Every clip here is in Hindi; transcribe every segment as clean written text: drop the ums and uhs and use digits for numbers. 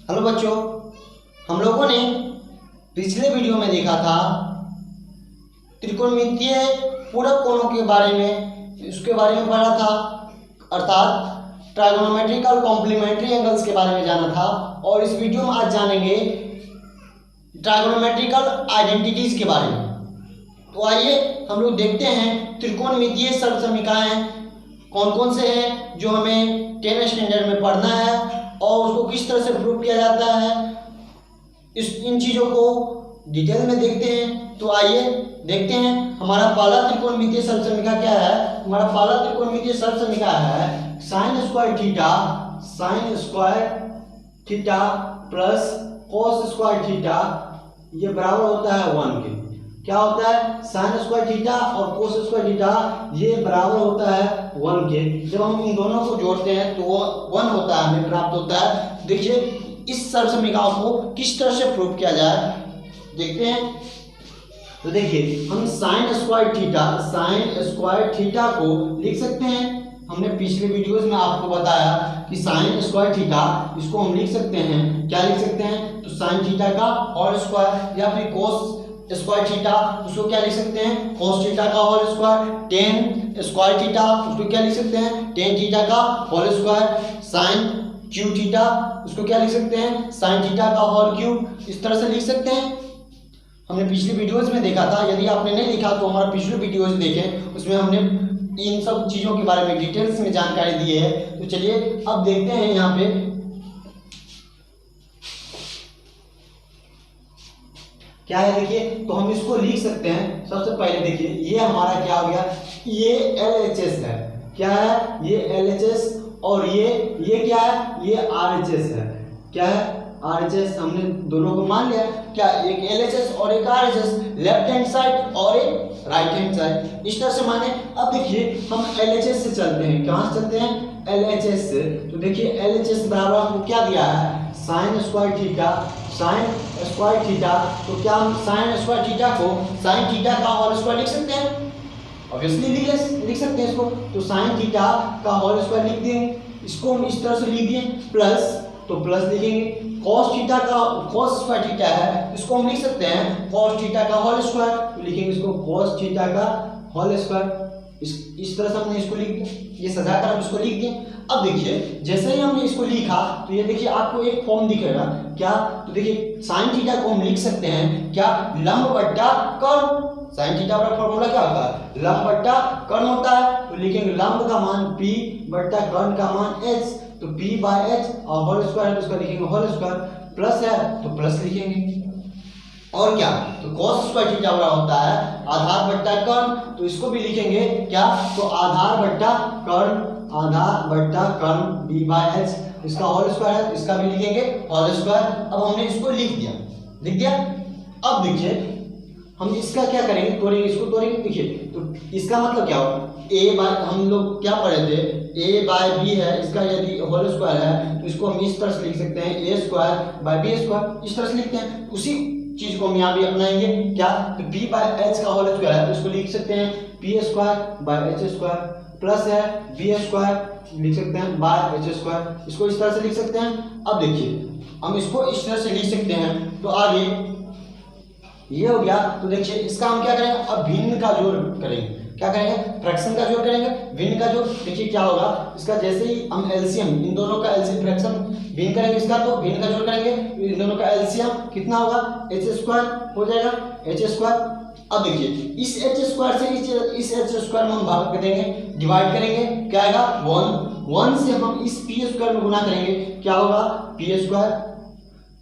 हेलो बच्चों, हम लोगों ने पिछले वीडियो में देखा था त्रिकोणमितीय पूरक कोणों के बारे में, उसके बारे में पढ़ा था, अर्थात ट्राइगोनोमेट्रिकल कॉम्प्लीमेंट्री एंगल्स के बारे में जाना था। और इस वीडियो में आज जानेंगे ट्राइगोनोमेट्रिकल आइडेंटिटीज के बारे में। तो आइए हम लोग देखते हैं त्रिकोणमितीय सरलसमीकरण कौन कौन से हैं जो हमें 10th स्टैंडर्ड में पढ़ना है और उसको किस तरह से प्रूव किया जाता है। इन चीज़ों को डिटेल में देखते हैं। तो आइए देखते हैं हमारा पहला त्रिकोणमितीय सरलसमीकरण क्या है। हमारा पहला त्रिकोणमितीय सरलसमीकरण है sign square theta plus cos square theta, ये बराबर होता है 1 के। क्या होता है? साइन स्क्वायर थीटा और कोस स्क्वायर थीटा ये बराबर होता है 1 के। जब हम इन दोनों को जोड़ते हैं तो 1 होता है, हमें प्राप्त होता है। देखिए इस सरलसमीकरण को किस तरह से प्रूव किया जाए देखते हैं। तो देखिए हम साइन स्क्वायर थीटा को लिख सकते हैं। हमने पिछले वीडियोस में आपको बताया कि साइन स्क्वायर थीटा इसको हम लिख सकते हैं, क्या लिख सकते हैं? तो साइन थीटा का होल स्क्वायर, या फिर कोस स्क्वायर थीटा उसको क्या लिख सकते हैं? कोस थीटा का whole square. Tan square theta उसको क्या लिख सकते हैं? टेन थीटा का whole square. Sine cube theta उसको क्या लिख सकते हैं? साइन थीटा का होल क्यूब। इस तरह से लिख सकते हैं। हमने पिछली वीडियोस में देखा था। यदि आपने नहीं देखा तो हमारा पिछले वीडियोस देखें, उसमें हमने इन सब चीज़ों के बारे में डिटेल्स में जानकारी दी है। तो चलिए अब देखते हैं यहाँ पे क्या है। देखिए तो हम इसको लिख सकते हैं। सबसे पहले देखिए ये हमारा क्या हो गया, ये LHS है। क्या है? ये LHS और ये क्या है? ये RHS है। क्या है? RHS। हमने दोनों को मान लिया। क्या? एक LHS और एक RHS, लेफ्ट हैंड साइड और एक राइट हैंड साइड, इस तरह से माने। अब देखिए हम LHS से चलते हैं। कहाँ से चलते हैं? LHS से। तो देखिए LHS बराबर हमको क्या दिया है? Sign square theta. तो क्या हम साइन स्क्वायर थीटा को साइन थीटा का होल स्क्वायर लिख सकते हैं? ऑब्वियसली लिख सकते हैं इसको। तो साइन थीटा का होल स्क्वायर लिख देंगे। इसको हम इस तरह से लिख दिए प्लस, तो प्लस लिखेंगे। कॉस थीटा का कॉस स्क्वायर थीटा है, इसको हम लिख सकते हैं कॉस थीटा का होल स्क्वायर। तो लिखेंगे इसको कॉस थीटा का होल स्क्वायर। इस तरह से हमने इसको लिख दिया, ये सजाकर हम इसको लिख दिए। अब देखिए जैसे ही हमने इसको लिखा तो ये देखिए आपको एक फॉर्म दिखेगा। क्या? तो देखिए साइन थीटा को हम लिख सकते हैं क्या? लंब बट्टा कर्ण। साइन थीटा का फॉर्मूला क्या होता है? लंब बट्टा कर्ण होता है। तो लिखेंगे लंब का मान p बट्टा कर्ण का मान h। तो p बाय h और होल स्क्वायर है तो उसका लिखेंगे होल स्क्वायर। प्लस है तो प्लस लिखेंगे। और क्या? तो cos स्क्वायर थीटा बराबर होता है आधार बट्टा कर्ण। तो इसको भी लिखेंगे क्या? तो आधार बट्टा कर्ण b बाय h, इसका होल स्क्वायर है, इसका भी लिखेंगे होल स्क्वायर। अब हमने इसको लिख दिया। अब देखिए हम इसका क्या करेंगे? तोड़ेंगे, इसको तोड़ेंगे। देखिए तो इसका मतलब क्या होगा? a बाय, हम लोग क्या पढ़े थे? a बाय b है, इसका यदि होल स्क्वायर है तो इसको हम इस तरह से लिख सकते हैं a square by b square, इस तरह से लिखते हैं। उसी चीज को हम यहाँ भी अपनाएंगे। क्या? तो b बाय h का होल स्क्वायर है तो इसको लिख सकते हैं p square by h square. Plus है b स्क्वायर लिख सकते हैं बाय h स्क्वायर, इसको इस तरह से लिख सकते हैं। अब देखिए हम इसको इस तरह से लिख सकते हैं। तो आगे ये हो गया। तो देखिए इसका हम क्या करेंगे? अब भिन्न का जोड़ करेंगे। क्या करेंगे? फ्रैक्शन का जोड़ करेंगे, भिन्न का जोड़। देखिए क्या होगा इसका, जैसे ही हम एलसीएम, इन दोनों का एलसीएम फ्रैक्शन भिन्न करेंगे इसका, तो भिन्न का जोड़ करेंगे, इन दोनों का एलसीएम कितना होगा? h स्क्वायर हो जाएगा, h स्क्वायर। अब देखिए इस h स्क्वायर से इस h स्क्वायर में हम भाग कर देंगे, डिवाइड करेंगे, क्या आएगा? 1 से हम इस p स्क्वायर में गुना करेंगे, क्या होगा? p square.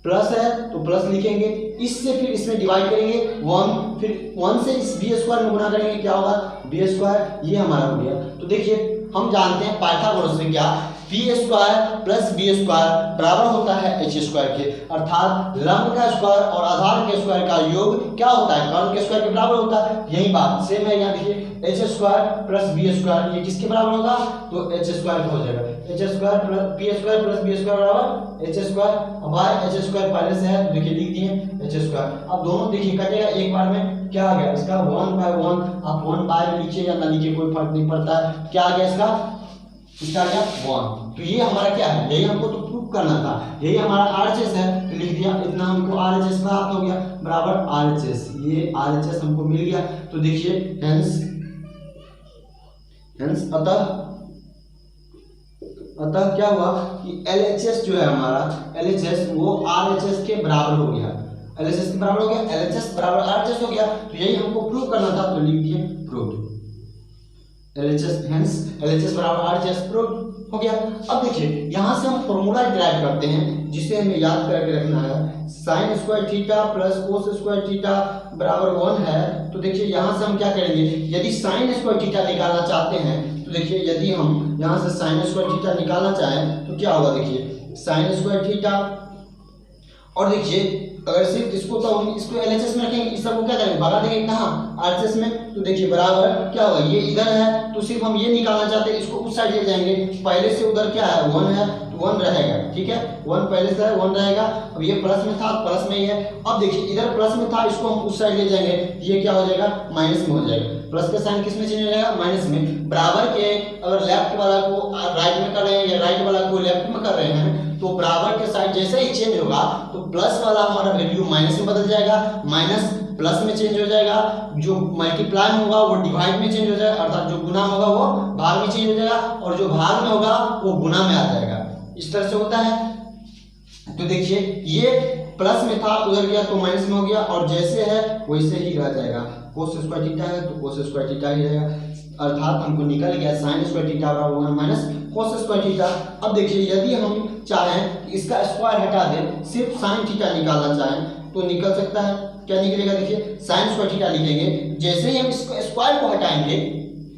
प्लस है तो प्लस लिखेंगे, इससे फिर इसमें डिवाइड करेंगे 1, फिर 1 से इस b स्क्वायर में गुना करेंगे, क्या होगा? b square. ये हमारा हो गया। तो देखिए हम जानते हैं पाइथागोरस से क्या, p square plus b square बराबर होता है h स्क्वायर के। अर्थात लंब का स्क्वायर और आधार के स्क्वायर का योग क्या होता है? कर्ण के स्क्वायर के बराबर होता है। यही बात सेम है यहाँ देखिए, h square plus b square ये किसके बराबर होगा? तो h स्क्वायर हो जाएगा। h square plus p square plus b square बराबर h square by h square पहले से है तो देखिए लिख दिए h स्क्वायर। अब दोनों देखिए कटेगा एक बार में, क्या आ गया इसका? 1 बाय 1। आप 1 बाय लिखिए या ना लिखिए कोई फर्क नहीं पड़ता है। क्या आ गया इसका? इसका आ गया 1। तो ये हमारा क्या है, यही हमको तो प्रूव करना था, यही हमारा RHS है, तो लिख दिया इतना हमको RHS प्राप्त हो गया बराबर RHS, ये RHS हमको मिल गया। तो देखिए हेंस अतः क्या हुआ कि LHS जो है हमारा LHS वो RHS के बराबर हो गया, LHS के बराबर हो गया, LHS बराबर RHS हो गया। तो यही हमको प्रूव करना था, तो लिख दिए प्रूव्ड, LHS हेंस LHS बराबर RHS प्रूव्ड हो गया। अब देखिए यहाँ से हम फॉर्मूला डिराइव करते हैं जिसे हमें याद करके रखना है, sign square theta plus cos square theta बराबर 1 है। तो देखिए यहाँ से हम क्या करेंगे, यदि साइन स्क्वायर थीटा निकालना चाहते हैं तो देखिए यदि हम यहाँ से साइन स्क्वायर थीटा निकालना चाहें तो क्या होगा, देखिए साइन स्क्वायर थीटा, और देखिए अगर सिर्फ इसको तो हम इसको LHS में रखेंगे, इस सब को क्या करेंगे भगा देंगे कहाँ RHS में। तो देखिए बराबर क्या होगा, ये इधर है तो सिर्फ हम ये निकालना चाहते हैं, इसको उस साइड ले जाएंगे, पहले से उधर क्या है 1 है तो 1 रहेगा, ठीक है 1 पहले से है 1 रहेगा। अब ये प्लस में था प्लस में ही है, अब देखिए इधर प्लस में था इसको हम उस साइड ले जाएंगे, ये क्या हो जाएगा माइनस में हो जाएगा, प्लस का साइन किस में चेंज हो जाएगा माइनस में। बराबर के अगर लेफ्ट वाला को राइट में कर रहे हैं या राइट वाला को लेफ्ट में कर रहे हैं तो बराबर के साइड जैसे ही चेंज होगा तो प्लस वाला हमारा वैल्यू माइनस में बदल जाएगा, माइनस प्लस में चेंज हो जाएगा, जो मल्टीप्लाई होगा वो डिवाइड में चेंज हो जाएगा, अर्थात जो गुना होगा वो भाग में चेंज हो जाएगा, और जो भाग में होगा वो गुना में आ जाएगा, इस तरह से होता है। तो देखिए ये प्लस में था उधर गया तो माइनस में हो गया, और जैसे है वैसे ही रह जाएगा, कोस स्क्वायर थीटा है तो कोस स्क्वायर थीटा ही रहेगा, अर्थात हमको निकल गया साइन स्क्वायर थीटा बराबर 1 माइनस कोस स्क्वायर थीटा। अब देखिए यदि हम चाहें इसका स्क्वायर हटा दें, सिर्फ साइन थीटा निकालना चाहें तो निकल सकता है, क्या निकलेगा देखिए साइन स्क्वायर थीटा लिखेंगे, जैसे ही हम इसको स्क्वायर को हटाएंगे,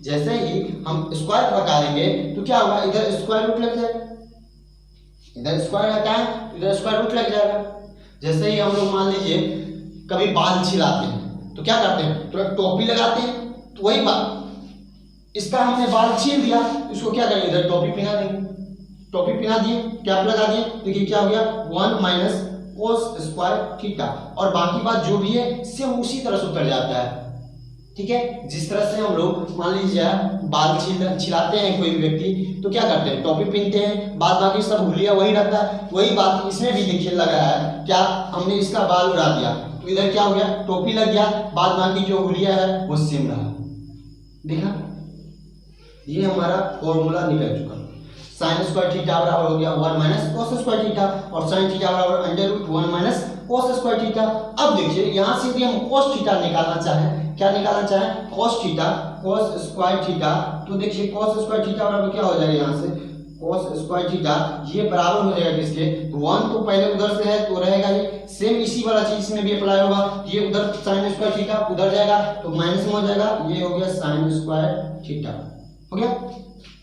जैसे ही हम स्क्वायर को हटा देंगे तो क्या होगा, इधर स्क्वायर रूट लग जाएगा, इधर स्क्वायर हटाएं तो इधर स्क्वायर रूट लग जाएगा। जैसे ही हम लोग मान लीजिए कभी बाल छिलाते हैं तो क्या करते हैं, तो टोपी लगाते हैं, तो वही बात इसका हमने बाल छील दिया, इसको क्या करेंगे इधर टोपी पहना देंगे, टोपी पहना दिए कैप लगा दिए, देखिए क्या हो गया 1 माइनस कोस स्क्वायर थीटा, और बाकी बात जो भी है सेम उसी तरह से उतर जाता है, ठीक है। जिस तरह से हम लोग मान लीजिए बाल छिलाते हैं कोई भी व्यक्ति तो क्या करते हैं टोपी पहनते हैं, बाद बाकी सब हुलिया वही रहता है, वही बात इसमें भी देखिए लगा है, क्या हमने इसका बाल उड़ा दिया तो इधर क्या हो गया टोपी लग गया, बाद बाकी जो हुलिया है वो सेम रहा, देखा ये हमारा फॉर्मूला निकल चुका। साइन स्क्वायर थीटा बराबर हो गया 1 माइनस कोस स्क्वायर थीटा, और साइन थीटा बराबर under root 1 minus cos square theta. अब देखिए यहाँ से यदि हम कोस थीटा निकालना चाहें, क्या निकालना चाहें कोस थीटा कोस स्क्वायर थीटा, तो देखिए कोस स्क्वायर थीटा बराबर क्या हो जाएगा, यहाँ से कोस स्क्वायर थीटा ये बराबर हो जाएगा किसके, 1 तो पहले उधर से है तो रहेगा ही, सेम इसी वाला चीज इसमें भी अप्लाई होगा, ये उधर साइन स्क्वायर थीटा उधर जाएगा तो माइनस में हो जाएगा, ये हो गया साइन स्क्वायर थीटा हो गया।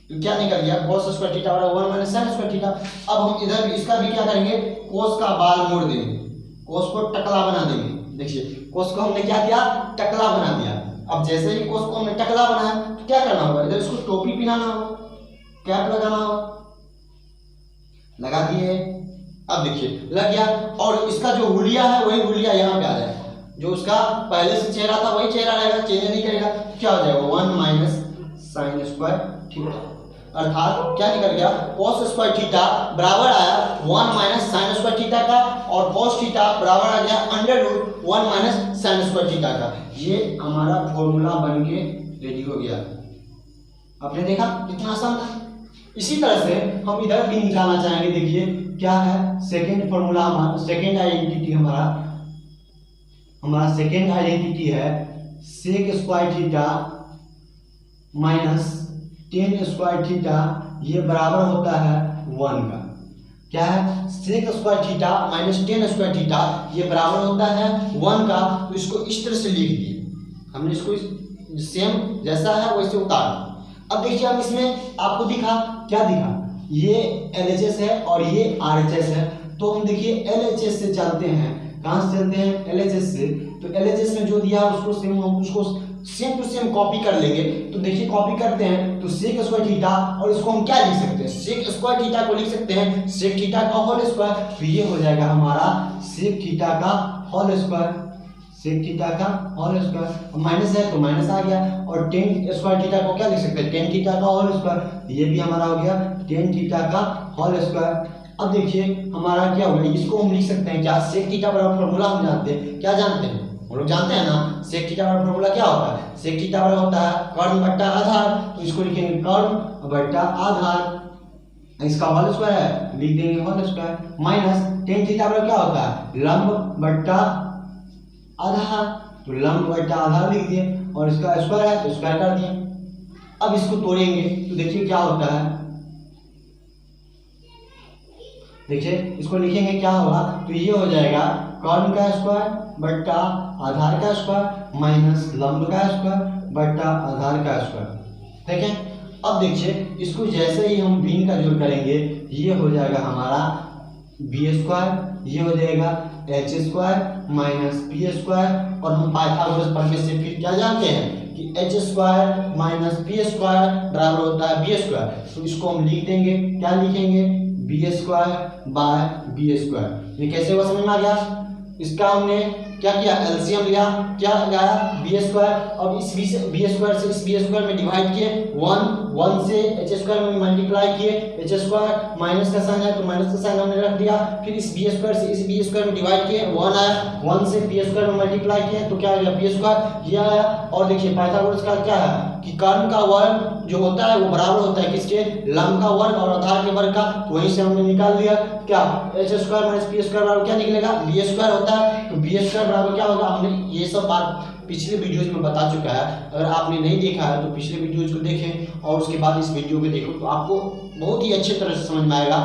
तो क्या निकल गया cos स्क्वायर थीटा बराबर 1 माइनस sin स्क्वायर थीटा। अब हम इधर भी इसका भी क्या करेंगे, cos का बाल मोड़ देंगे, cos को टकला बना देंगे। देखिए cos को हमने क्या किया, टकला बना दिया। अब जैसे ही cos को हमने टकला बनाया तो क्या करना होगा, इधर इसको टोपी पहनाना होगा, कैप लगाना होगा, लगा दिए। अब देखिए लग गया, और इसका जो हुलिया है वही हुलिया यहाँ पे आ जाएगा, जो उसका पहले से चेहरा था वही चेहरा रहेगा, चेंज नहीं करेगा। क्या हो जाएगा 1 माइनस साइन स्क्वायर थीटा, अर्थात क्या निकल गया cos स्क्वायर थीटा बराबर आया 1 माइनस साइन स्क्वायर थीटा का, और cos थीटा बराबर आ गया under root 1 minus sine square theta का। ये हमारा फॉर्मूला बन के रेडी हो गया। आपने देखा कितना आसान था। इसी तरह से हम इधर भी निकालना चाहेंगे। देखिए क्या है सेकेंड फॉर्मूला, हमारा सेकेंड आइडेंटिटी हमारा सेकेंड आइडेंटिटी है sec square theta minus tan square theta, ये बराबर होता है 1 का। क्या है sec square theta minus tan square theta, ये बराबर होता है 1 का। तो इसको इस तरह से लिख दिए हमने, इसको सेम जैसा है वैसे उतार। अब देखिए हम इसमें आपको दिखा, क्या दिखा, ये LHS है और ये RHS है। तो हम देखिए LHS से चलते हैं, कहाँ से चलते हैं LHS से। तो LHS में जो दिया उसको सेम, हम उसको सेम टू सेम कॉपी कर लेंगे। तो देखिए कॉपी करते हैं तो सेक स्क्वायर थीटा, और इसको हम क्या लिख सकते हैं, सेक स्क्वायर थीटा को लिख सकते हैं सेक थीटा का होल स्क्वायर। तो ये हो जाएगा हमारा सेक थीटा का होल स्क्वायर, सेक थीटा का होल स्क्वायर, माइनस है तो माइनस आ गया, और टेन स्क्वायर थीटा को क्या लिख सकते हैं, टेन थीटा का होल स्क्वायर, ये भी हमारा हो गया टेन थीटा का होल स्क्वायर। अब देखिए हमारा क्या होगा, इसको हम लिख सकते हैं क्या, सेक थीटा बराबर फॉर्मूला हम जानते हैं, क्या जानते हैं हम लोग जानते हैं ना, सेक थीटा बराबर फॉर्मूला क्या होता है, सेक थीटा बराबर होता है कर्ण बट्टा आधार, तो इसको लिखेंगे कर्ण बट्टा आधार, इसका होल स्क्वायर है लिख देंगे whole square, minus tan theta बराबर क्या होता है, लंब बट्टा आधार, तो लंब बट्टा आधार लिख दिए, और इसका स्क्वायर है तो स्क्वायर कर दिए। अब इसको तोड़ेंगे तो देखिए क्या होता है, देखिए इसको लिखेंगे क्या होगा, तो ये हो जाएगा कर्ण का स्क्वायर बट्टा आधार का स्क्वायर माइनस लंब का स्क्वायर बट्टा आधार का स्क्वायर। ठीक है, अब देखिए इसको जैसे ही हम भिन्न का जोड़ करेंगे, ये हो जाएगा हमारा बी स्क्वायर, ये हो जाएगा H square minus P square, और हम पाइथागोरस प्रमेय से फिर क्या जानते हैं कि H square minus P square बराबर होता है बी स्क्वायर, तो इसको हम लिख देंगे, क्या लिखेंगे, B square by B square. ये कैसे हुआ समझ में आ गया, इसका हमने क्या किया, एलसीएम लिया, क्या लगाया बी स्क्वायर, और इस बी स्क्वायर से इस बी स्क्वायर में डिवाइड किए, 1 से एच स्क्वायर में मल्टीप्लाई किए, एच स्क्वायर माइनस का साइन है तो माइनस का साइन हमने रख दिया, फिर इस बी स्क्वायर से इस बी स्क्वायर में डिवाइड किए, 1 आया, 1 से बी स्क्वायर में मल्टीप्लाई किए तो क्या आ गया बी स्क्वायर, ये आया। और देखिए पाइथागोरस का क्या है कि कर्ण का वर्ग जो होता है वो बराबर होता है किसके, लंब का वर्ग और आधार के वर्ग का, तो वहीं से हमने निकाल दिया क्या, H square minus P square बराबर क्या निकलेगा, बी स्क्वायर होता है, तो बी स्क्वायर बराबर क्या होगा, हमने ये सब बात पिछले वीडियोज में बता चुका है, अगर आपने नहीं देखा है तो पिछले वीडियोज को देखें और उसके बाद इस वीडियो को देखो, तो आपको बहुत ही अच्छे तरह से समझ में आएगा।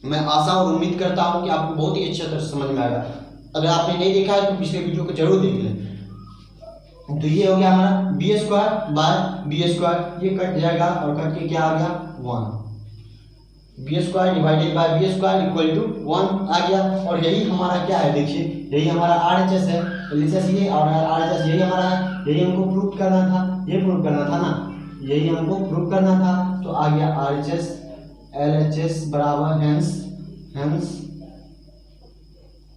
मैं आशा और उम्मीद करता हूँ कि आपको बहुत ही अच्छे तरह से समझ में आएगा, अगर आपने नहीं देखा है तो पिछले वीडियो को जरूर देख लें। तो ये हो गया हमारा B square by B square, ये कट जाएगा और कट के क्या आ गया 1, B square divided by B square equal to 1 आ गया। और यही हमारा क्या है, देखिए यही हमारा आरएचएस है, एलएचएस ये और आरएचएस यही हमारा है, यही हमको प्रूव करना था, ये प्रूव करना था ना, यही हमको प्रूव करना था, तो आ गया आरएचएस एलएचएस बराबर हेंस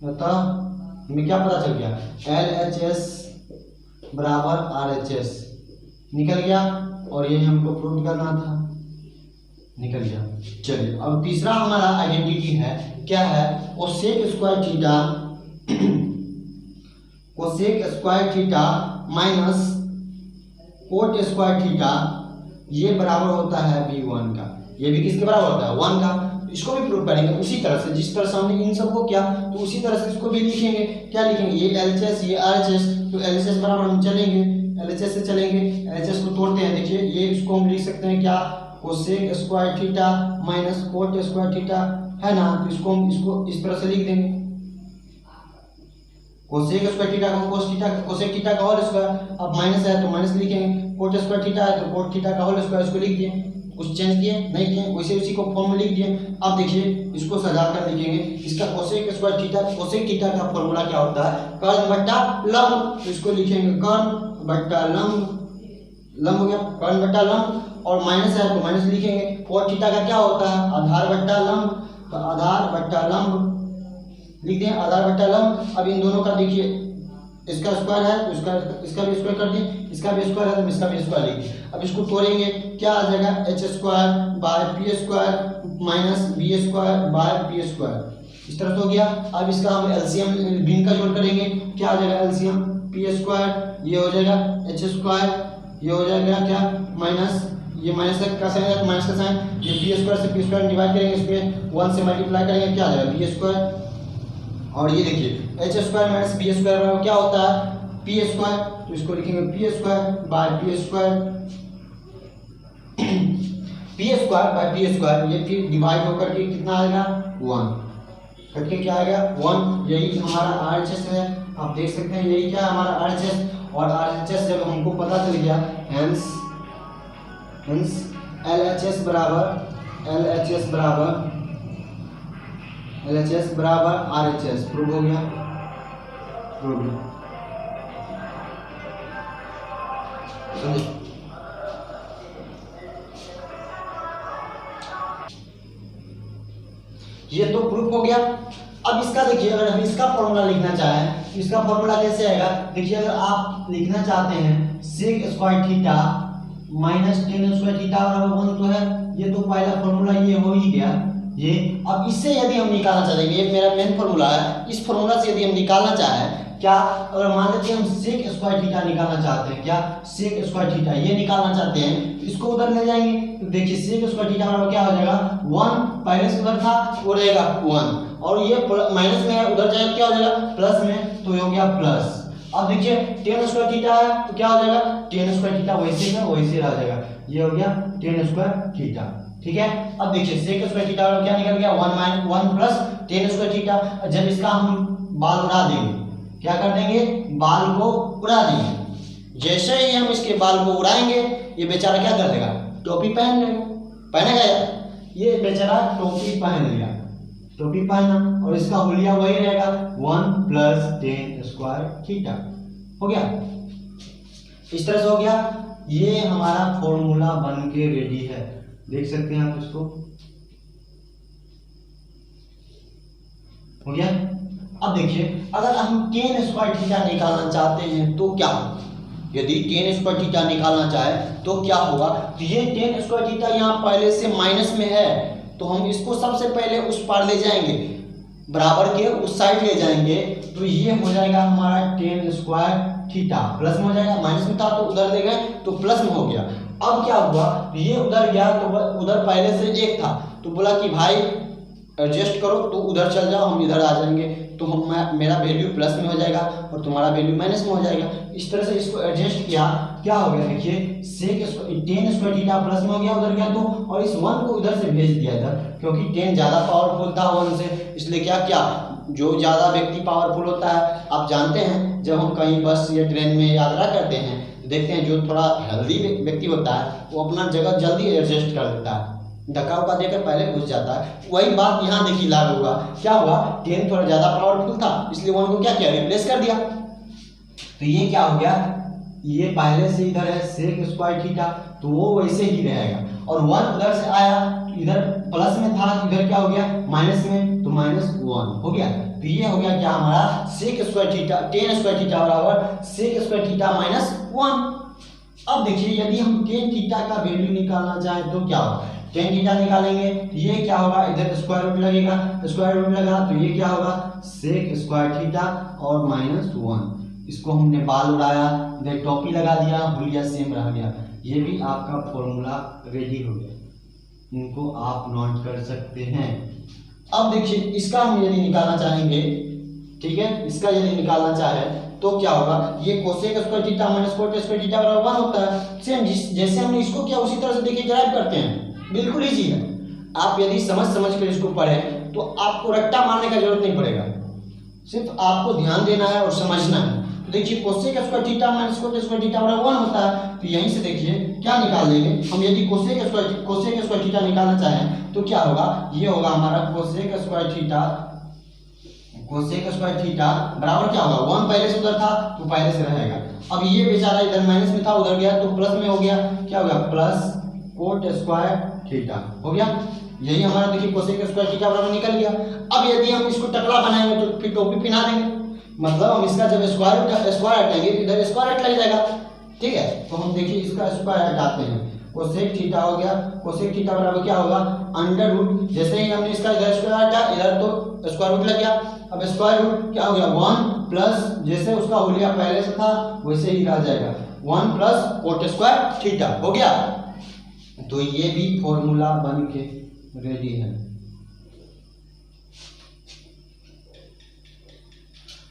बता हमें क्या पता चल गया, एलएचएस बराबर आरएचएस निकल गया, और यही हमको प्रूव करना था, निकल गया। चलिए अब तीसरा हमारा आइडेंटिटी है, क्या है, cosec square theta cosec square theta minus cot square theta, ये बराबर होता है b1 का, ये भी किसके बराबर होता है 1 का, इसको भी प्रूव करेंगे उसी तरह से जिस तरह से हमने इन सबको किया, तो उसी तरह से इसको भी लिखेंगे, क्या लिखेंगे, ये एलएचएस ये आरएचएस, तो एलएचएस बराबर हम चलेंगे, एलएचएस से चलेंगे, एलएचएस को तोड़ते हैं, देखिए ये इसको हम लिख सकते हैं क्या, cosec square theta minus cot square theta है ना, तो इसको हम इसको इस तरह से लिख देंगे, कोसेक स्क्वायर थीटा को कोसेक थीटा का होल स्क्वायर, अब माइनस है तो माइनस लिखेंगे, कोट स्क्वायर थीटा है तो कोट थीटा का होल स्क्वायर, इसको लिख दिए, कुछ चेंज किए नहीं किए, वैसे उसी को फॉर्म में लिख दिए। अब देखिए इसको सजाकर लिखेंगे, इसका cosec square theta cosec theta का फॉर्मूला क्या होता है, कर्ण बट्टा लंब, तो इसको लिखेंगे कर्ण बट्टा लंब हो गया, कर्ण बट्टा लंब, और माइनस है तो माइनस लिखेंगे, कोट थीटा का क्या होता है, आधार बट्टा लंब, तो आधार बट्टा लंब लिख दें, आधार बट्टा लंब। अब इन दोनों का देखिए इसका स्क्वायर है तो इसका भी स्क्वायर कर दें, इसका भी स्क्वायर है तो इसका भी स्क्वायर लिख दें। अब इसको तोड़ेंगे, क्या आ जाएगा, H square by P square minus B square by P square, इस तरह से हो गया। अब इसका हम एलसीएम भिन्न का जोड़ करेंगे, क्या आ जाएगा एलसीएम, पी स्क्वायर ये हो जाएगा एच स्क्वायर, ये हो जाएगा क्या माइनस, ये माइनस का साइन है तो माइनस का साइन, ये बी स्क्वायर से पी स्क्वायर डिवाइड करेंगे, इसमें 1 से मल्टीप्लाई करेंगे, क्या आ जाएगा बी स्क्वायर, और ये देखिए H square minus B square बराबर क्या होता है पी स्क्वायर, तो इसको लिखेंगे P square by P square, P square by P square, ये फिर डिवाइड होकर के कितना आएगा 1, करके क्या आएगा 1, यही हमारा आरएचएस है, आप देख सकते हैं यही क्या है हमारा आरएचएस, और आरएचएस जब हमको पता चल गया, हेंस एलएचएस बराबर आरएचएस प्रूव हो गया, समझे। ये तो प्रूफ हो गया। अब इसका देखिए, अगर हम इसका फॉर्मूला लिखना चाहें तो इसका फॉर्मूला कैसे आएगा? देखिए अगर आप लिखना चाहते हैं sec square theta minus tan square theta बराबर 1 तो है, ये तो पहला फॉर्मूला ये हो ही गया ये। अब इससे यदि हम निकालना चाहेंगे, ये मेरा मेन फॉर्मूला है, इस फॉर्मूला से यदि हम निकालना चाहें क्या, अगर मान लेते हैं हम सेक स्क्वायर थीटा निकालना चाहते हैं, क्या सेक स्क्वायर थीटा ये निकालना चाहते हैं, इसको उधर ले जाएंगे तो देखिए सेक स्क्वायर थीटा बराबर क्या हो जाएगा 1, पहले से उधर था वो रहेगा 1 और ये माइनस में है उधर जाएगा क्या हो जाएगा प्लस में, तो ये हो गया प्लस। अब देखिए टेन स्क्वायर थीटा है तो क्या हो जाएगा टेन स्क्वायर थीटा वैसे का वैसे रह जाएगा, ये हो गया टेन स्क्वायर थीटा। ठीक है, अब देखिए सेक स्क्वायर थीटा क्या निकल गया 1 प्लस टेन स्क्वायर थीटा। जब इसका हम बाल उड़ा देंगे, क्या कर देंगे बाल को उड़ा देंगे, जैसे ही हम इसके बाल को उड़ाएंगे ये बेचारा क्या कर देगा टोपी पहन लेगा, पहनेगा यार, ये बेचारा टोपी पहन लिया, टोपी पहना और इसका हुलिया वही रहेगा 1 प्लस टेन स्क्वायर थीटा। हो गया, इस तरह से हो गया, ये हमारा फॉर्मूला बन के रेडी है, देख सकते हैं आप इसको। हो गया, अब देखिए अगर हम टेन स्क्वायर थीटा निकालना चाहते हैं तो क्या होगा, यदि टेन स्क्वायर थीटा निकालना चाहे तो क्या होगा, तो ये टेन स्क्वायर थीटा यहाँ पहले से माइनस में है तो हम इसको सबसे पहले उस पार ले जाएंगे, बराबर के उस साइड ले जाएंगे, तो ये हो जाएगा हमारा टेन स्क्वायर थीटा प्लस में हो जाएगा, माइनस में था तो उधर ले गए तो प्लस में हो गया। अब क्या हुआ, ये उधर गया तो उधर पहले से 1 था तो बोला कि भाई एडजस्ट करो तो उधर चल जाओ, हम इधर आ जाएंगे, तो हम मेरा वैल्यू प्लस में हो जाएगा और तुम्हारा वैल्यू माइनस में हो जाएगा। इस तरह से इसको एडजस्ट किया, क्या हो गया देखिए सेक टेन स्क्वायर थीटा प्लस में हो गया उधर गया तो, और इस 1 को उधर से भेज दिया इधर, क्योंकि 10 ज़्यादा पावरफुल था 1 से, इसलिए क्या क्या जो ज़्यादा व्यक्ति पावरफुल होता है, आप जानते हैं जब हम कहीं बस या ट्रेन में यात्रा करते हैं देखते हैं जो थोड़ा हेल्दी व्यक्ति होता है वो अपना जगह जल्दी एडजस्ट कर देता है, धक्का उक्का देकर पहले घुस जाता है। वही बात यहाँ देखिए लागू हुआ, क्या हुआ 10 थोड़ा ज़्यादा पावरफुल था इसलिए 1 को क्या किया रिप्लेस कर दिया, तो ये क्या हो गया, ये पहले से इधर है सेक स्क्वायर थीटा तो वो वैसे ही रहेगा, और 1 उधर से आया इधर प्लस में था इधर क्या हो गया माइनस में, तो -1 हो गया। तो ये हो गया क्या हमारा sec square theta tan square theta बराबर सेक स्क्वायर थीटा -1। अब देखिए यदि हम टेन थीटा का वैल्यू निकालना चाहें तो क्या होगा, टेन थीटा निकालेंगे तो ये क्या होगा इधर स्क्वायर रूट लगेगा, स्क्वायर रूट लगा तो ये क्या होगा सेक स्क्वायर थीटा और -1, इसको हमने बाल उड़ाया इधर टोपी लगा दिया हुलिया सेम रह गया, ये भी आपका फॉर्मूला रेडी हो गया, इनको आप नोट कर सकते हैं। अब देखिए इसका हम यदि निकालना चाहेंगे, ठीक है, इसका यदि निकालना चाहे तो क्या होगा, ये cosec square theta minus cot square theta बराबर 1 होता है, सेम जैसे हमने इसको किया उसी तरह से देखिए डिराइव करते हैं, बिल्कुल इजी है। आप यदि समझ कर इसको पढ़ें तो आपको रट्टा मारने का जरूरत नहीं पड़ेगा, सिर्फ आपको ध्यान देना है और समझना है। तो देखिए cosec square theta minus cot square theta बराबर 1 होता है, तो यहीं से देखिए क्या निकाल लेंगे हम, यदि कोसेक स्क्वायर थीटा निकालना चाहें तो क्या होगा, ये होगा हमारा कोसेक स्क्वायर थीटा बराबर क्या होगा 1 पहले से उधर था तो पहले से रहेगा, अब ये बेचारा इधर माइनस में था उधर गया तो प्लस में हो गया, क्या होगा प्लस कोट स्क्वायर थीटा हो गया, यही हमारा देखिए कोसेक स्क्वायर थीटा बराबर निकल गया। अब यदि हम इसको टकला बनाएंगे तो फिर टोपी पहना देंगे, मतलब हम इसका जब स्क्वायर हटाएंगे इधर स्क्वायर हट लग जाएगा, ठीक है। तो हम देखिए इसका स्क्वायर हटाते हैं, कोसेक थीटा हो गया, कोसेक थीटा बराबर क्या होगा अंडर रूट, जैसे ही हमने इसका इधर स्क्वायर हटा इधर तो स्क्वायर रूट लग गया, अब स्क्वायर रूट क्या हो गया 1 प्लस जैसे उसका हुलिया पहले से था वैसे ही रह जाएगा 1 प्लस कोट स्क्वायर थीटा हो गया। तो ये भी फॉर्मूला बन के रेडी है।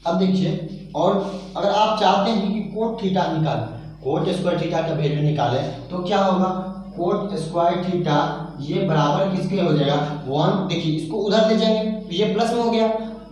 अब देखिए, और अगर आप चाहते हैं कि कोट थीटा निकालें, कोट स्क्वायर थीटा का वैल्यू निकालें तो क्या होगा, कोट स्क्वायर थीटा ये बराबर किसके हो जाएगा 1, देखिए इसको उधर ले जाएंगे तो ये प्लस में हो गया,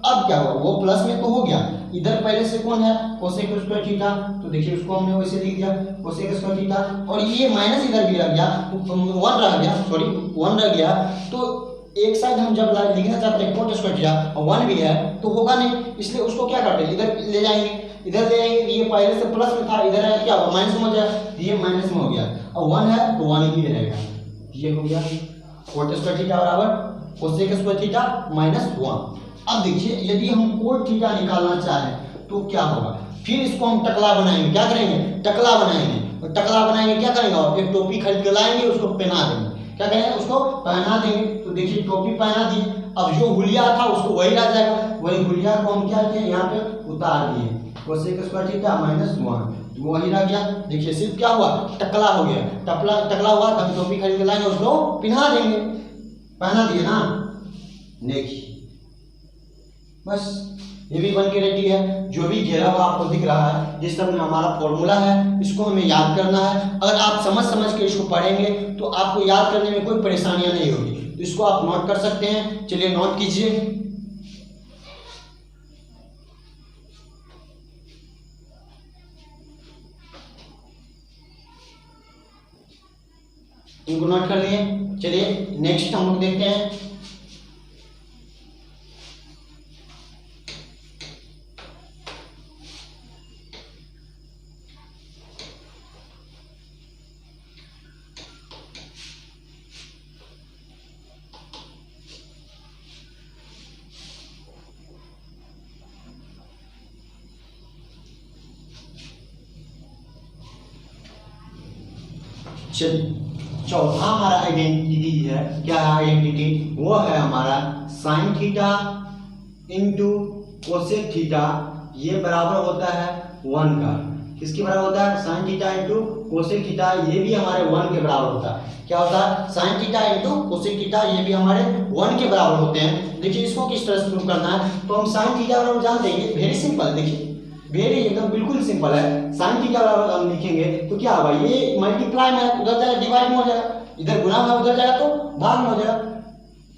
अब क्या हुआ वो प्लस में तो हो गया, इधर पहले से कौन है कोसेक स्क्वायर थीटा, तो देखिए उसको हमने वैसे लिख दिया कोसेक स्क्वायर थीटा, और ये माइनस इधर भी रह गया 1 रह गया, सॉरी 1 रह गया, तो एक साइड हम जब लिखना चाहते हैं कोट स्क्वायर थीटा और 1 भी है तो होगा नहीं, इसलिए उसको क्या करते हैं इधर ले जाएंगे, इधर ले जाएंगे, ये पहले से प्लस में था इधर है क्या होगा माइनस में हो जाएगा, ये माइनस में हो गया, और 1 है तो 1 ही रहेगा, ये हो गया कोट स्क्वायर थीटा बराबर कोसेक स्क्वायर थीटा -1। अब देखिए यदि हम कोट थीटा निकालना चाहें तो क्या होगा, फिर इसको हम टकला बनाएंगे, क्या करेंगे, टकला बनाएंगे, और टकला बनाएंगे क्या करेंगे, और एक टोपी खरीद के लाएंगे, उसको पहना देंगे, क्या करेंगे, उसको पहना देंगे। तो देखिए टोपी पहना दिए, अब जो हुलिया था उसको वही रह जाएगा, वही हुलिया को हम क्या किए, यहाँ पे उतार दिए, कोसेक स्क्वायर थीटा -1, वो वही रह गया। देखिए सिर्फ क्या हुआ, टकला हो गया, टकला हुआ तो हम टोपी खरीद के लाएंगे, उसको पहना देंगे, पहना दिए ना, देखिए बस ये भी बन के रेडी है। जो भी घेरा हुआ आपको दिख रहा है, जिस तरह में हमारा फॉर्मूला है, इसको हमें याद करना है। अगर आप समझ के इसको पढ़ेंगे तो आपको याद करने में कोई परेशानियां नहीं होगी, तो इसको आप नोट कर सकते हैं। चलिए नोट कीजिए, इनको नोट कर लिए। चलिए नेक्स्ट हम लोग देखते हैं, चौथा हमारा आइडेंटिटी है, क्या है आइडेंटिटी, वो है हमारा sign theta into cosec theta, ये बराबर होता है 1 का। किसके बराबर होता है, sign theta into cosec theta, ये भी हमारे 1 के बराबर होता है। क्या होता है, sign theta into cosec theta, ये भी हमारे 1 के बराबर होते हैं। देखिए इसको किस तरह से प्रूव करना है, तो हम साइन थीटा बराबर जान देंगे, वेरी सिंपल, देखिए वेरी एकदम बिल्कुल सिंपल है। साइन थीटा बराबर हम लिखेंगे तो क्या होगा, ये मल्टीप्लाई में उधर जाएगा डिवाइड में हो जाएगा, इधर गुणा में उधर जाएगा तो भाग में हो जाएगा।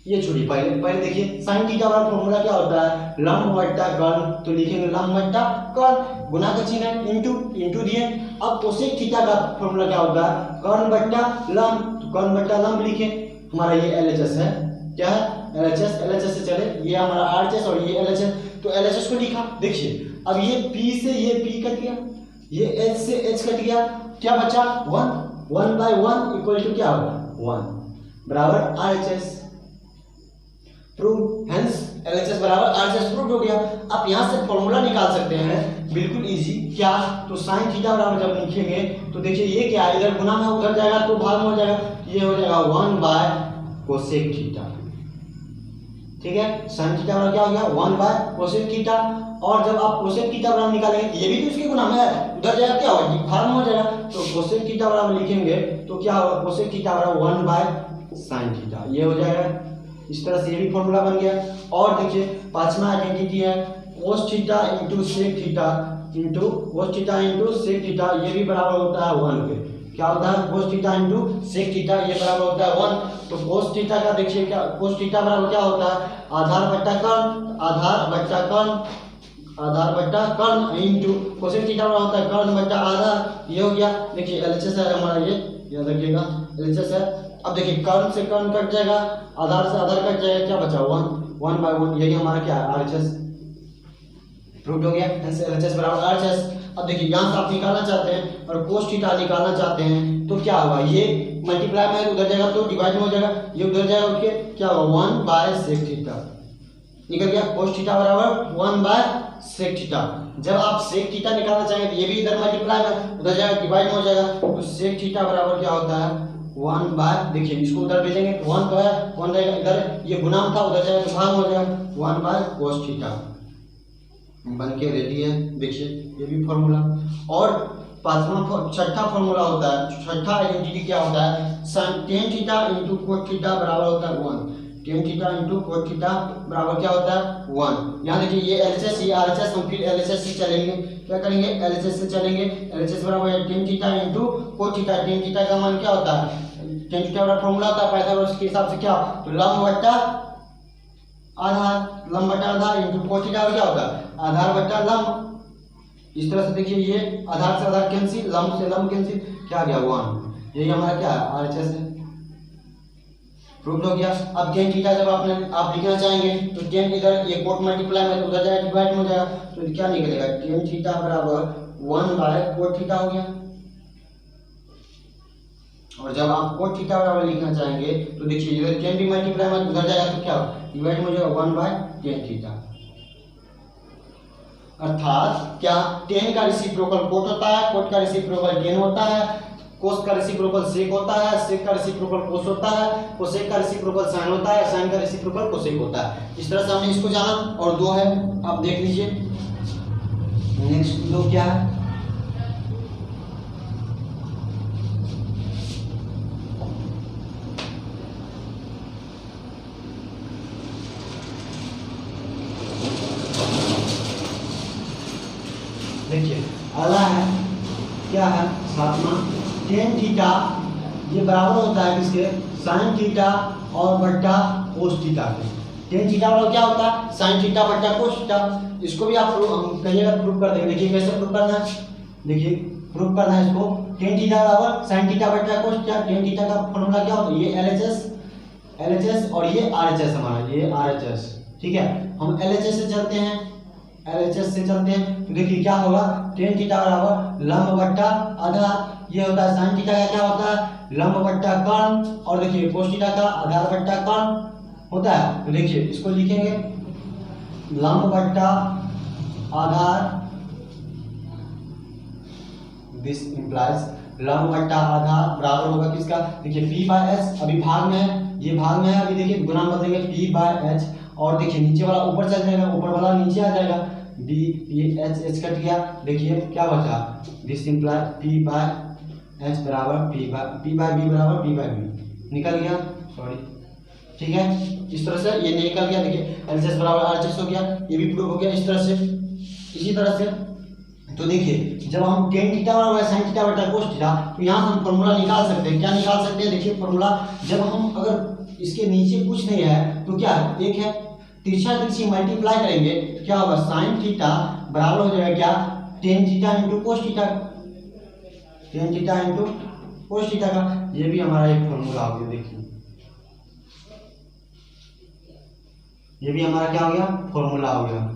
ये छोड़िए, पहले देखिए साइन थीटा बराबर फॉर्मूला क्या होता है, लंब बट्टा कर्ण, तो लिखेंगे लंब बट्टा कर्ण, गुणा का चिन्ह है, इंटू दिए। अब कोसेक थीटा का फॉर्मूला क्या होता है, कर्ण बट्टा लंब, तो कर्ण बट्टा लंब लिखे। हमारा ये एलएचएस है, क्या है एलएचएस से चले, ये हमारा आरएचएस और ये एलएचएस, तो एलएचएस को लिखा। देखिए अब ये P से ये P कट गया, ये H से H कट गया, क्या बचा 1, 1/1 इक्वल टू क्या होगा 1 बराबर RHS प्रूव, हेंस LHS बराबर RHS प्रूव हो गया। आप यहाँ से फॉर्मूला निकाल सकते हैं बिल्कुल इजी, क्या, तो साइन थीटा बराबर जब लिखेंगे तो देखिए ये क्या है, इधर गुना में उधर जाएगा तो भाग में हो जाएगा, ये हो जाएगा 1/कोसेक थीटा, ठीक है। साइन थीटा बराबर क्या हो गया 1/कोसेक थीटा, और जब आप कोसेक थीटा बराबर निकालेंगे, ये भी तो इसके गुना में है, उधर जाएगा क्या होगा, भाग में हो जाएगा, तो कोसेक थीटा बराबर लिखेंगे तो क्या होगा, कोसेक थीटा बराबर 1/साइन थीटा, ये हो जाएगा। इस तरह से ये भी फॉर्मूला बन गया। और देखिए पांचवा आइडेंटिटी है cos theta into sec theta into cos theta into sec theta, ये भी बराबर होता है 1 के। क्या होता है, cos theta into sec theta, ये बराबर होता है 1। तो कोस थीटा का देखिए क्या, कोस थीटा बराबर क्या होता है, आधार बट्टा कर्ण, आधार बट्टा कर्ण, आधार बट्टा कर्ण इंटू कोसेक थीटा बराबर होता है कर्ण बट्टा आधार, ये हो गया। देखिए एलएचएस है हमारा, ये याद रखिएगा एलएचएस है। अब देखिए कर्ण से कर्ण कट जाएगा, आधार से आधार कट जाएगा, क्या बचा 1/1, यही हमारा क्या है आरएचएस प्रूव हो गया, हेंस एलएचएस बराबर आरएचएस। अब देखिए यहाँ से आप निकालना चाहते हैं और कोस थीटा निकालना चाहते हैं तो क्या होगा, ये मल्टीप्लाई में उधर जाएगा तो डिवाइड में हो जाएगा, ये उधर जाएगा उठ के क्या होगा 1/सेक थीटा निकल गया। कोस थीटा बराबर 1/सेक थीटा। जब आप सेक थीटा निकालना चाहेंगे तो ये भी इधर मल्टीप्लाई में उधर जाएगा डिवाइड में हो जाएगा, तो सेक थीटा बराबर क्या होता है 1/, देखिए इसको उधर भेजेंगे तो 1 तो है 1 रहेगा, इधर ये गुना था उधर जाएगा तो भाग हो जाएगा 1/कोस थीटा बन के रेडी है। देखिए ये भी फॉर्मूला। और छठा फॉर्मूला होता है, छठा आइडेंटिटी क्या होता है, sin tan theta into cot theta बराबर होता है 1, tan theta into cot theta बराबर क्या होता है 1। यहाँ देखिए ये एलएचएस ये आरएचएस, हम फिर एलएचएस से चलेंगे, क्या करेंगे एलएचएस से चलेंगे, एलएचएस बराबर है tan theta into cot theta, tan theta का मान क्या होता है, tan थीटा का फॉर्मूला होता है पाइथागोरस के हिसाब से क्या, तो लंब बट्टा आधार, लंब बट्टा आधार इंटू कोट थीटा क्या होता है आधार बट्टा लंब। इस तरह से देखिए ये आधार से आधार कैंसिल, लंब से लंब कैंसिल, क्या गया 1, यही हमारा क्या है आरएचएस है, प्रूव हो गया। अब tan थीटा जब आप लिखना चाहेंगे तो tan इधर ये कोट मल्टीप्लाई में उधर जाएगा डिवाइड में हो जाएगा, तो क्या निकलेगा tan थीटा बराबर 1/कोट थीटा हो गया। और जब आप कोट थीटा बराबर लिखना चाहेंगे तो देखिए इधर टेन भी मल्टीप्लाई में उधर जाएगा तो क्या डिवाइड में जाएगा 1/10 थीटा। अर्थात क्या टेन का रेसिप्रोकल कोट होता है, कोट का रेसिप्रोकल टेन होता है, कोस का रेसिप्रोकल सेक होता है, सेक का रेसिप्रोकल कोस होता है, कोसेक का रेसिप्रोकल साइन होता है, साइन का रेसिप्रोकल कोसेक होता है। इस तरह से हमने इसको जाना। और दो है, आप देख लीजिए नेक्स्ट दो क्या है। देखिए अगला है क्या है सातवां, टेन थीटा ये बराबर होता है किसके, साइन थीटा और बट्टा कोस थीटा के। टेन थीटा बराबर क्या होता है, साइन थीटा बट्टा कोस थीटा। इसको भी आप कहिएगा प्रूफ कर देंगे। देखिए कैसे प्रूफ करना है, देखिए प्रूफ करना है इसको। टेन थीटा बराबर साइन थीटा बट्टा कोस थीटा। टेन थीटा का फॉर्मूला क्या होता है, ये एलएचएस और ये आरएचएस हमारा, ये आरएचएस, ठीक है। हम एलएचएस से चलते हैं, एलएचएस से चलते हैं तो देखिए क्या होगा, टेन थीटा बराबर लंब बट्टा आधार। ये होता है साइन थीटा का क्या होता है, लंब बट्टा कर्ण, और देखिए कोस थीटा का आधार बट्टा कर्ण होता है। तो देखिए इसको लिखेंगे लंब बट्टा आधार, दिस इंप्लाइज लंब बट्टा आधार बराबर होगा किसका, देखिए p/h। अभी भाग में है, ये भाग में है, अभी देखिए गुणा बदलेंगे p/h, और देखिए नीचे वाला ऊपर चल जाएगा, ऊपर वाला नीचे आ जाएगा, d h कट गया। देखिए क्या बचा, दिस इंप्लाइज p/h बराबर p/b बराबर p/b निकल गया, सॉरी, ठीक है। इस तरह से ये निकल गया। देखिए एलएचएस बराबर आरएचएस हो गया, ये भी प्रूव हो गया इस तरह से। इसी तरह से तो देखिए जब हम टेन थीटा बराबर साइन थीटा बटा कोस थीटा, तो यहाँ से हम फॉर्मूला निकाल सकते हैं। क्या निकाल सकते हैं, देखिए फॉर्मूला जब हम अगर इसके नीचे कुछ नहीं है तो क्या है, एक है तिरछा तिरछी मल्टीप्लाई करेंगे तो क्या होगा, साइन थीटा बराबर हो जाएगा क्या, tan theta into cos theta, tan theta into cos theta का। ये भी हमारा एक फॉर्मूला हो गया। देखिए ये भी हमारा क्या हो गया, फॉर्मूला हो गया।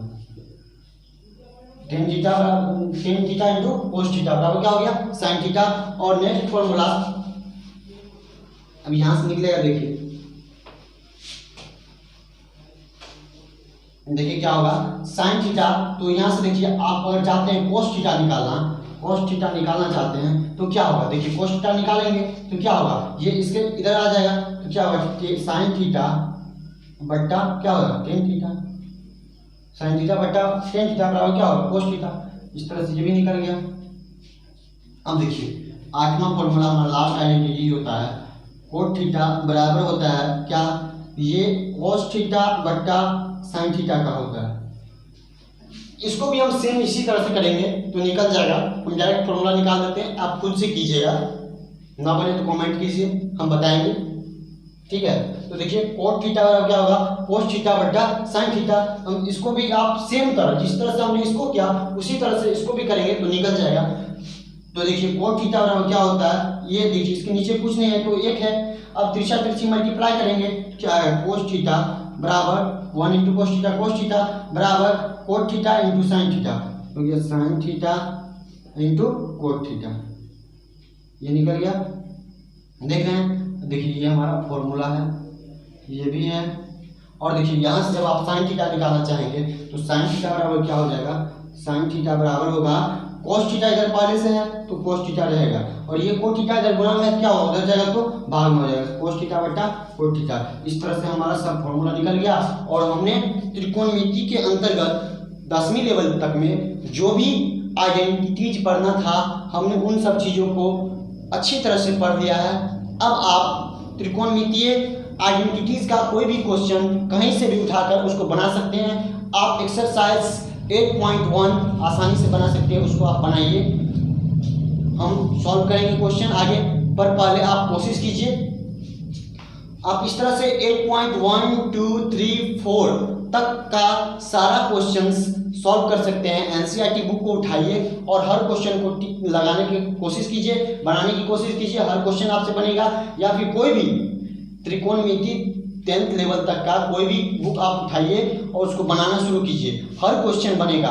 Tan theta into cos theta बराबर क्या हो गया, साइन थीटा। और नेक्स्ट फॉर्मूला अब यहां से निकलेगा। देखिए क्या होगा, साइन थीटा, तो यहां से देखिए आप अगर चाहते हैं कोस थीटा निकालना, कोस थीटा निकालना चाहते हैं तो क्या होगा, देखिए कोस थीटा निकालेंगे तो क्या होगा, ये इसके इधर आ जाएगा तो क्या होगा, साइन थीटा बट्टा क्या होगा, टेन थीटा, साइन थीटा बट्टा टेन थीटा बराबर क्या होगा, कोस थीटा। इस तरह से ये भी निकल गया। अब देखिए आठवां फॉर्मूला हमारा लास्ट आइडेंटिटी होता है, कोट थीटा बराबर होता है क्या, ये कोस थीटा बट्टा साइन थीटा का होता है। इसको भी हम सेम इसी तरह से करेंगे तो निकल जाएगा। हम डायरेक्ट फॉर्मूला निकाल देते हैं, आप खुद से कीजिएगा, ना बने तो कमेंट कीजिए, हम बताएंगे, ठीक है। तो देखिए कोट थीटा क्या होगा, कोस थीटा बट्टा साइन थीटा। हम इसको भी आप सेम तरह, जिस तरह से हमने इसको किया उसी तरह से इसको भी करेंगे तो निकल जाएगा। तो देखिए कोट थीटा बराबर क्या होता है, ये देखिए इसके नीचे कुछ नहीं है तो एक है। अब तिरछा तिरछी मल्टीप्लाई करेंगे क्या है, कोस थीटा बराबर 1 into cos theta, cos theta बराबर cot theta into sine theta, तो ये sine theta into cot theta, ये निकल गया। देख रहे हैं, देखिए ये हमारा फॉर्मूला है, ये भी है। और देखिए यहाँ से जब आप साइन थीटा निकालना चाहेंगे तो साइन थीटा बराबर क्या हो जाएगा, साइन थीटा बराबर होगा कोस थीटा, इधर पहले से है तो कोस थीटा रहेगा, और ये कोट थीटा इधर गुणा में क्या होगा, उधर जाएगा तो भाग में हो जाएगा, कोस थीटा बट्टा कोट थीटा। इस तरह से हमारा सब फॉर्मूला निकल गया। और हमने त्रिकोणमिति के अंतर्गत 10वीं लेवल तक में जो भी आइडेंटिटीज पढ़ना था हमने उन सब चीज़ों को अच्छी तरह से पढ़ लिया है। अब आप त्रिकोणमितीय आइडेंटिटीज का कोई भी क्वेश्चन कहीं से भी उठाकर उसको बना सकते हैं। आप एक्सरसाइज 8.1 आसानी से बना सकते हैं, उसको आप बनाइए, हम सॉल्व करेंगे क्वेश्चन आगे, पर पहले आप कोशिश कीजिए। आप इस तरह से 8.1, 2, 3, 4 तक का सारा क्वेश्चंस सॉल्व कर सकते हैं। एनसीईआरटी बुक को उठाइए और हर क्वेश्चन को टिक लगाने की कोशिश कीजिए, बनाने की कोशिश कीजिए, हर क्वेश्चन आपसे बनेगा। या फिर कोई भी त्रिकोणमिति 10th लेवल तक का कोई भी बुक आप उठाइए और उसको बनाना शुरू कीजिए, हर क्वेश्चन बनेगा।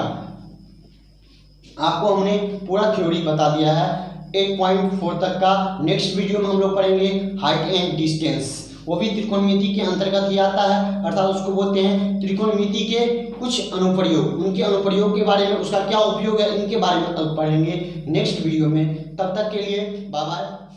आपको हमने पूरा थ्योरी बता दिया है, 8.4 तक का। नेक्स्ट वीडियो में हम लोग पढ़ेंगे हाइट एंड डिस्टेंस, वो भी त्रिकोणमिति के अंतर्गत ही आता है, अर्थात उसको बोलते हैं त्रिकोणमिति के कुछ अनुप्रयोग, उनके अनुप्रयोग के बारे में, उसका क्या उपयोग है, इनके बारे में पढ़ेंगे नेक्स्ट वीडियो में। तब तक के लिए बाय बाय।